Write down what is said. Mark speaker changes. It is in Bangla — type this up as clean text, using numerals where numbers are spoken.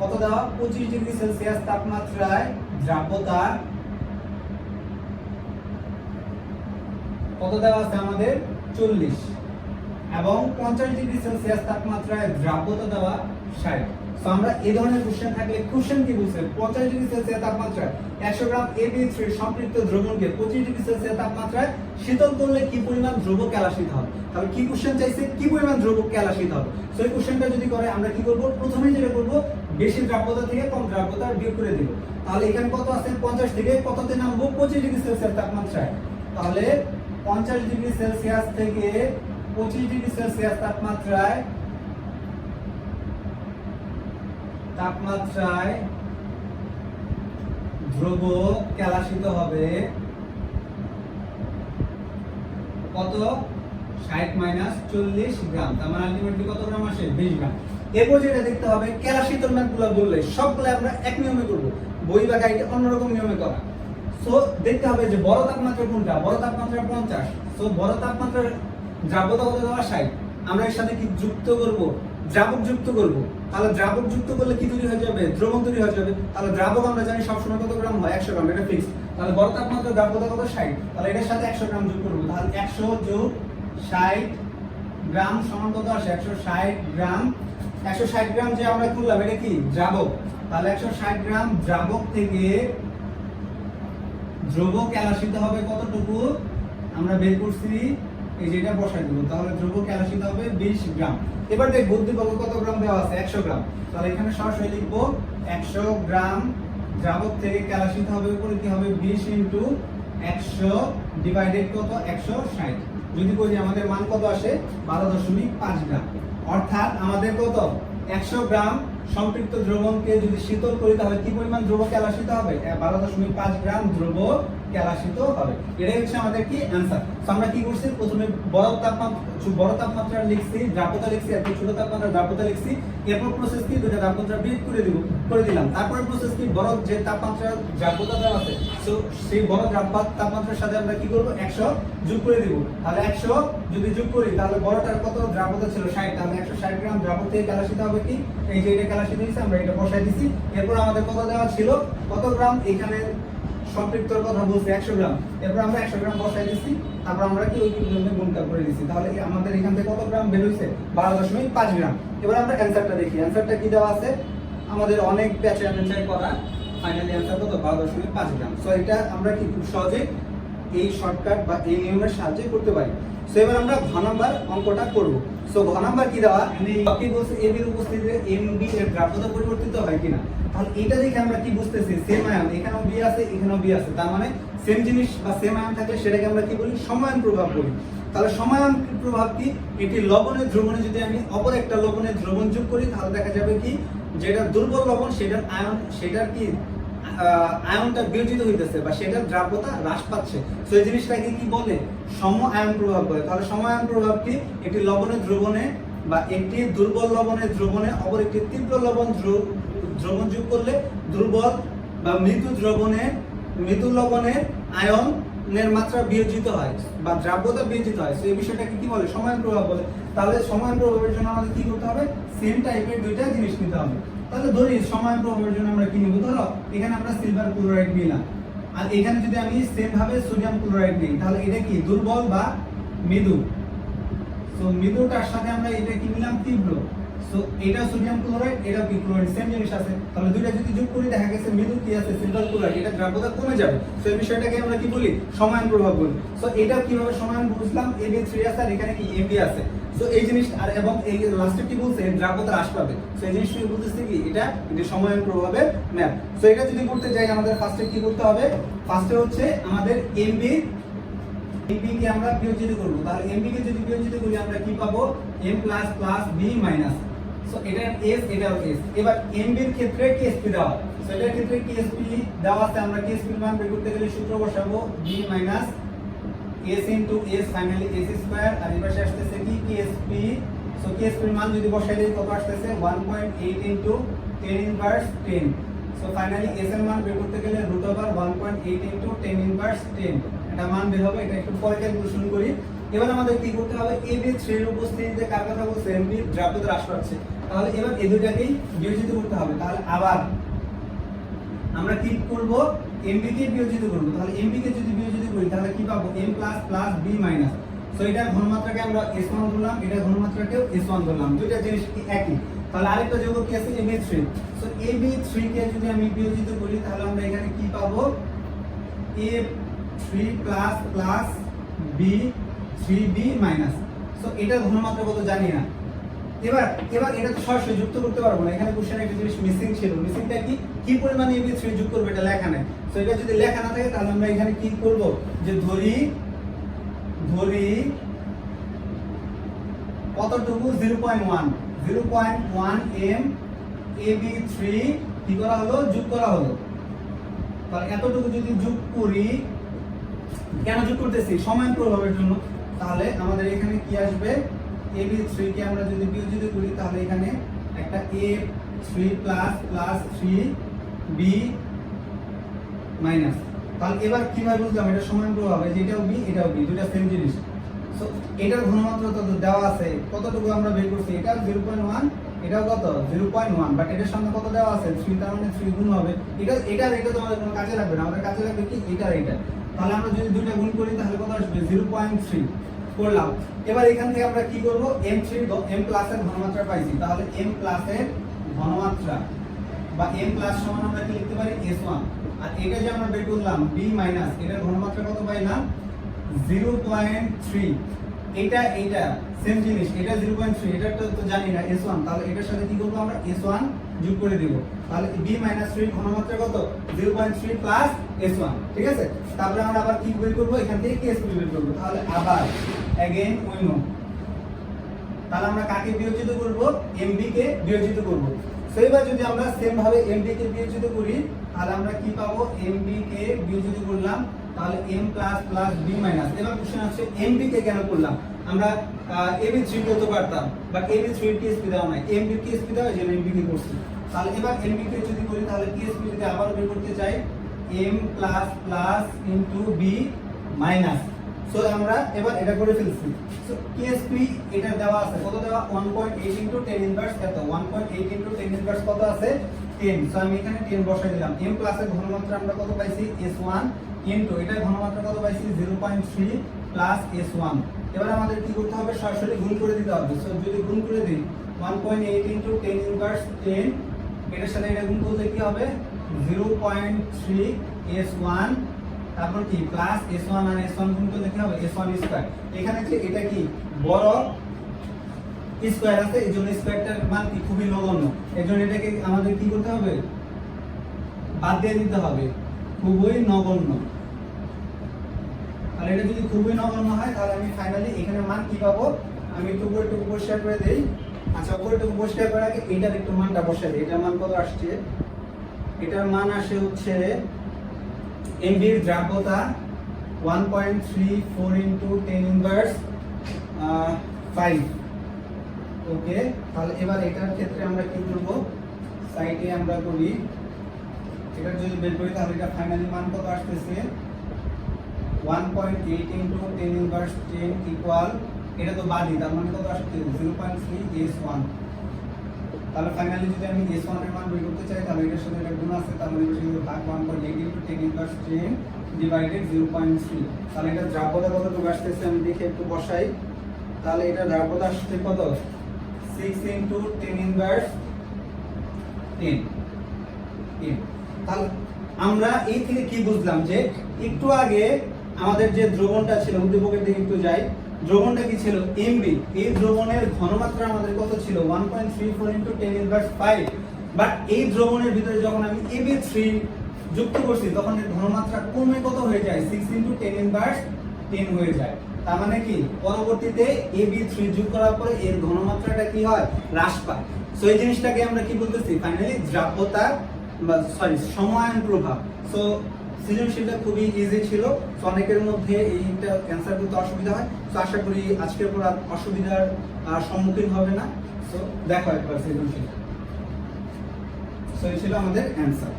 Speaker 1: কত দেওয়া 25 ডিগ্রি সেলসিয়াস তাপমাত্রায় দ্রাব্যতা কত দেওয়া আছে আমাদের 40 এবং 50 ডিগ্রি সেলসিয়াস তাপমাত্রায় দ্রাব্যতা দেওয়া 60। সো আমরা এই ধরনের কোশ্চেন থাকলে কোশ্চেন কি বলছে 50 ডিগ্রি সেলসিয়াস তাপমাত্রায় 100 গ্রাম AB3 সম্পৃক্ত দ্রবণকে 25 ডিগ্রি সেলসিয়াস তাপমাত্রায় শীতল করলে কি পরিমাণ দ্রবক কেলাসিত হবে। তাহলে কি কোশ্চেন চাইছে কি পরিমাণ দ্রবক কেলাসিত হবে। সো এই কোশ্চেনটা যদি করে আমরা কি করব প্রথমেই যেটা করব বেশি দ্রাব্যতা থেকে কম দ্রাব্যতা বিয়োগ করে দিব। তাহলে এখানে কত আছে 50 থেকে কততে নামবো 25 ডিগ্রি সেলসিয়াস তাপমাত্রায়। তাহলে 50 ডিগ্রি সেলসিয়াস থেকে 25 ডিগ্রি সেলসিয়াস তাপমাত্রায় দ্রবক কেলাসিত হবে কত 60 - 40 গ্রাম। তার মানে আলটিমেটলি কত গ্রাম আসে 20 গ্রাম। এরপর যেটা দেখতে হবে কেলাসিত ম্যাথগুলো বললে সবগুলো আমরা এক নিয়মে করব, বই বা গাইডে অন্যরকম নিয়মে করা। সো দেখতে হবে যে বড় তাপমাত্রা কোনটা, বড় তাপমাত্রা 50। সো বড় তাপমাত্রার দ্রাব্যতা কত দেওয়া 60। আমরা এর সাথে কি যুক্ত করব দ্রাবক যুক্ত করব। তাহলে দ্রাবক যুক্ত করলে কি তৈরি হয়ে যাবে দ্রবণ তৈরি হয়ে যাবে। তাহলে দ্রাবক আমরা জানি সব সময় কত গ্রাম হয় 100 গ্রাম, এটা ফিক্স। তাহলে বড় তাপমাত্রার দ্রাব্যতা কত 60। তাহলে এটার সাথে 100 গ্রাম যোগ করব। তাহলে 100 যোগ 60 গ্রাম সমান কত আসে 160 গ্রাম। 160 গ্রাম যে আমরা করলাম এটা কি দ্রাবক। তাহলে 160 গ্রাম দ্রাবক থেকে দ্রবক কেলাসিত হবে কতটুকু আমরা বের করছি, এই যে এটা বসাই দেব। তাহলে দ্রবক কেলাসিত হবে 20 গ্রাম। এবার দেখ বুদ্ধিবল কত গ্রাম দেওয়া আছে 100 গ্রাম। তাহলে এখানে সরাসরি লিখবো 100 গ্রাম দ্রাবক থেকে কেলাসিত হবে উপরে কি হবে 20 * 100 ডিভাইডেড কত 160। যদি করি আমাদের মান কত আসে 12.5 গ্রাম। অর্থাৎ আমাদের কত 100 গ্রাম সম্পৃক্ত দ্রবণকে যদি শীতল করি তাহলে কি পরিমাণ দ্রবক কেলাসিত হবে 12.5 গ্রাম দ্রবক কেলাসিত হবে। এটাই হচ্ছে আমাদের কি অ্যানসার। সো আমরা কি করছি প্রথমে বড় তাপমাত্রা লিখছি, দ্রাব্যতা লিখছি, আর ছোট তাপমাত্রা দ্রাব্যতা লিখছি। এরপর প্রসেস কি দুটো তাপমাত্রা বিয়োগ করে দিলাম। তারপরে প্রসেস কি বড় যে তাপমাত্রা দ্রাব্যতা দেওয়া আছে সো সেই বড় তাপমাত্রার সাথে আমরা কি করব 100 যোগ করে দিব। তাহলে 100 যদি যোগ করি তাহলে বড়টার কত দ্রাব্যতা ছিল 60। তাহলে 160 গ্রাম দ্রাবক থেকে কেলাসিত হবে কি এই যে এটা কেলাসিত হয়েছে আমরা এটা বসাই দিছি। এরপর আমাদের কত দেওয়া ছিল কত গ্রাম এখানে সম্পৃক্তর কথা বলছে 100 গ্রাম। এরপর আমরা 100 গ্রাম বসাই দিছি। তারপর আমরা কি ওই জন্য গুণটা করে দিছি। তাহলে আমাদের এখান থেকে কত গ্রাম বের হইছে 12.5 গ্রাম। এবার আমরা অ্যানসারটা দেখি। অ্যানসারটা কি দেওয়া আছে আমাদের অনেক ব্যাচে অ্যানসার করা। ফাইনালি অ্যানসার কত 12.5 গ্রাম। সো এটা আমরা কি খুব সহজে এই শর্টকাট বা এই নিয়মের সাহায্যে করতে পারি। সো এবার আমরা ঘ নাম্বার অঙ্কটা করব। সো ঘ নাম্বার কি দেওয়া কি বলছে AB এর উপস্থিতিতে MB এর দ্রাব্যতা পরিবর্তিত হয় কিনা। তাহলে এটা দেখে আমরা কি বুঝতেছি সেম আয়ন এখানেও বি আছে এখানেও বি আছে, তার মানে সেম জিনিস বা সেম আয়ন থাকলে সেটাকে আমরা কি বলি সমায়ন প্রভাব বলি। তাহলে সমায়ন প্রভাব কি এটি লবণের দ্রবণে যদি আমি অপর একটা লবণের দ্রবণ যোগ করি তাহলে দেখা যাবে কি যেটা দুর্বল লবণ সেটার আয়ন সেটার কি আয়নটা বিয়োজিত হইতেছে বা সেটার দ্রাব্যতা হ্রাস পাচ্ছে। সো এই জিনিসটাকে কি বলে সম আয়ন প্রভাব বলে। তাহলে সম আয়ন প্রভাব কি একটি লবণের দ্রবণে বা একটি দুর্বল লবণের দ্রবণে অপর একটি তীব্র লবণ দ্রবণ যোগ করলে দুর্বল বা মৃদু লবণের আয়নের মাত্রা বিয়োজিত হয় বা দ্রাব্যতা বিয়োজিত হয়। সো এই বিষয়টাকে কি বলে সমায়ন প্রভাব বলে। তাহলে সমায়ন প্রভাবের জন্য আমাদের কি করতে হবে সেম টাইপের দুইটা জিনিস নিতে হবে। তাহলে ধরি সমায়ন প্রভাবের জন্য আমরা কি নিব, ধরো এখানে আমরা সিলভার ক্লোরাইড নিলাম আর এখানে যদি আমি সেম ভাবে সোডিয়াম ক্লোরাইড নিই তাহলে এটা কি দুর্বল বা মৃদু। সো মৃদুটার সাথে আমরা এটা কি নিলাম তীব্র। সো এটা সোডিয়াম ক্লোরাইড এটা কি ক্লোরাইড সেম জিনিস আছে। তাহলে দুইটা যদি যোগ করি দেখা গেছে মৃদু কি আছে সিলভার ক্লোরাইড এটা দ্রাব্যতা কমে যাবে। সো এই বিষয়টাকে আমরা কি বলি সমায়ন প্রভাব বলি। সো এটা কিভাবে সমায়ন বুঝলাম AB3 আছে আর এখানে কি AB আছে। সো এই জিনিস আর এবং এই লাস্টে কি বলছে দ্রাব্যতা হ্রাস পাবে। সো এই জিনিসটা বলতেছে কি এটা সমায়ন প্রভাবের ম্যাপ। সো এটা যদি করতে যাই আমাদের ফার্স্টে কি করতে হবে ফার্স্টে হচ্ছে আমাদের MB কে আমরা বিয়োজিত করব। তাহলে MB কে যদি বিয়োজিত করি আমরা কি পাবো M plus plus B minus. So এটা S এটাও S। এবার MB এর ক্ষেত্রে KSP দেওয়া। সো এটার ক্ষেত্রে KSP দেওয়া আছে আমরা KSP এর মান বের করতে গেলে সূত্র বসাবো B minus S into S finally S square আর এর পাশে আসছে কি KSP। সো KSP এর মান যদি বসাই দেই কত আসছে 1.8 into 10 inverse 10। So finally S এর মান বের করতে গেলে √1.8 into 10 inverse 10 এটা মান বের হবে। এটা একটু পরে ক্যালকুলেশন করি। এবার আমাদের কি করতে হবে AB3 এর উপস্থিতিতে কার কথা বলছে MB দ্রাব্যতা হ্রাস পাচ্ছে। তাহলে এবার এই দুইটাকেই বিয়োজিত করতে হবে। তাহলে তাহলে আবার আমরা কি করব, mb কে বিয়োজিত করব। তাহলে mb কে যদি বিয়োজিত করি তাহলে কি পাবো, m plus b minus. So এটার ঘনমাত্রাকে আমরা s1 ধরলাম, এটার ঘনমাত্রাকেও s1 ধরলাম, দুইটা জিনিস একই। তাহলে আরেকটা যোগ কি আছে, ab3। সো ab3 কে যদি আমি বিয়োজিত করি তাহলে আমরা এখানে কি পাবো, a3 plus b3b minus. So এটার ঘনমাত্রা কত জানি না। এবার এটা তো সরাসরি যুক্ত করতে পারবো না, এখানে কোশ্চেনে একটা জিনিস মিসিং ছিল। মিসিংটা কি পরিমাণে ab3 যোগ করব এটা লেখা নাই। সো এটা যদি লেখা না থাকে তাহলে আমরা এখানে কি করব, যে ধরি কতটুকু 0.1 m ab3 কি করা হলো, যোগ করা হলো। তাহলে এতটুকু যদি যোগ করি, কেন যোগ করতেছি, সমান প্রভাবের জন্য। তাহলে আমাদের এখানে কি আসবে, ab3 কে আমরা যদি বিয়োজিত করি তাহলে এখানে একটা a3 প্লাস 3b মাইনাস। তাহলে এবার কিভাবে বুঝলাম এটা সমান প্রভাব, এই যে এটাও b এটাও b, দুটো সেম জিনিস। সো এটার ঘনমাত্রা তো দেওয়া আছে, কতটুকু আমরা বের করছি, এটা 0.1 এটাও কত 0.1, বাট এটার সামনে কত দেওয়া আছে 3, তার মানে 3 গুণ হবে। এটা তো আমাদের কোনো কাজে লাগবে না, আমাদের কাজে লাগবে কি এটা। তাহলে আমরা যদি দুইটা গুণ করি তাহলে কত আসবে, 0.3 করলাম। এবার এখান থেকে আমরা কি করব, m প্লাস এর ঘনমাত্রা পাইছি, তাহলে m প্লাস এর ঘনমাত্রা বা m প্লাস সমান আমরা কি লিখতে পারি, s1। আর এটা যে আমরা বের করলাম b মাইনাস, এটার ঘনমাত্রা কত পাইলাম, 0.3। এটা সেম জিনিস, এটা 0.3, এটা তো জানি না s1। তাহলে এটার সাথে কি করব, আমরা s1 যোগ করে দেব। তাহলে b - 3 এর ঘনমাত্রা কত, 0.3 প্লাস s1। ঠিক আছে, তারপরে আমরা আবার কি বের করব, এখান থেকে ksp বের করব। তাহলে আবার अगेन উই নো, তাহলে আমরা কাকে বিয়োজিত করব, mb কে বিয়োজিত করব। সো এবার যদি আমরা সেম ভাবে mb কে বিয়োজিত করি তাহলে আমরা কি পাবো, mb কে বিয়োজিত করলাম তাহলে m প্লাস b মাইনাস। এবার কোশ্চেন আছে mb কে কেন করলাম, আমরা ab3 কে তো পারতাম, বাট ab3 এর ksp দেওয়া নাই, mb কে ksp দেওয়া আছে, mb কে করছি। তাহলে এবার mb কে যদি করি তাহলে ksp যদি আবার বের করতে চাই, m plus into b minus. So আমরা এবার এটা করে ফেলছি। সো ksp এটা দেওয়া আছে, কত দেওয়া, 1.8 ইনটু 10 ইনভার্স এত, 1.8 ইনটু 10 ইনভার্স কত আছে, 10। সো আমি এখানে 10 বসাই দিলাম। m প্লাস এর ঘনমাত্রা আমরা কত পাইছি, s1 ইনটু এটার ঘনমাত্রা কত পাইছি, 0.3 প্লাস s1। এবার আমাদের কি করতে হবে, সরাসরি গুণ করে দিতে হবে। সো যদি গুণ করে দিই 1.8 ইনটু 10 ইনভার্স 10, এটার সাথে এটা গুণ করলে কি হবে, 0.3 s1, তারপর কি প্লাস s1 আর s1 গুণ করলে কি হবে, s1 স্কয়ার। এখানে যে এটা কি বড় স্কয়ার আছে, এজন্য স্কয়ারটার মান কি খুবই নগণ্য, এজন্য এটাকে আমাদের কি করতে হবে, বাদ দিয়ে দিতে হবে, খুবই নগণ্য। তাহলে এটা যদি খুবই নগণ্য হয় তাহলে আমি ফাইনালি এখানে মান কি পাবো, আমি একটু উপরেটুকু পরিষ্কার করে দেই। আচ্ছা, উপরেটুকু পরিষ্কার করার আগে এটার একটু মানটা বসাই দিই। এটার মান কত আসছে, এটার মান আসে হচ্ছে mb এর দ্রাব্যতা 1.34 ইনটু 10 ইনভার্স 5। ওকে, তাহলে এবার এটার ক্ষেত্রে আমরা কি করব, সাইডে আমরা করি, এটা যদি বের করি তাহলে এটা ফাইনালি মান কত আসতেছে, 1.8 ইনটু 10 ইনভার্স 10 ইকুয়াল, এটা তো বাদই, তার মানে কত আসছে, 0.3 s1। তাহলে ফাইনালি যদি আমি s1 এর মান বের করতে চাই তাহলে এটার সাথে এটা গুণ আছে, তার মানে এটা শুধু ভাগ 1.8 ইনটু 10 ইনভার্স 10 ডিভাইডেড 0.3। তাহলে এটা দ্রাব্যতা কতটুকু আসতেছে আমি দেখে একটু বসাই। তাহলে এটা দ্রাব্যতা আসছে কত, 6 ইনটু 10 ইনভার্স 10। তাহলে আমরা এই থেকে কি বুঝলাম, যে একটু আগে আমাদের যে দ্রবণটা ছিল, উদ্দীপকের দিকে একটু যাই, দ্রবণটা কি ছিল, mb। এই দ্রবণের ঘনমাত্রা আমাদের কত ছিল, 1.34 ইনটু 10 ইনভার্স 5। বাট এই দ্রবণের ভিতরে যখন আমি ab3 যুক্ত করছি তখন এর ঘনমাত্রা কমে কত হয়ে যায়, 6 ইনটু 10 ইনভার্স 10 হয়ে যায়। তার মানে কি পরবর্তীতে ab3 যোগ করার পরে এর ঘনমাত্রাটা কি হয়, হ্রাস পায়। সো এই জিনিসটাকে আমরা কি বলতেছি, ফাইনালি দ্রাব্যতা বা সমায়ন প্রভাব। সো সৃজনশীলটা খুবই ইজি ছিল, সো অনেকের মধ্যে এইটা অ্যানসার করতে অসুবিধা হয়। সো আশা করি আজকের পর আর অসুবিধার সম্মুখীন হবে না। সো দেখো একবার সৃজনশীল। সো এই ছিল আমাদের অ্যানসার।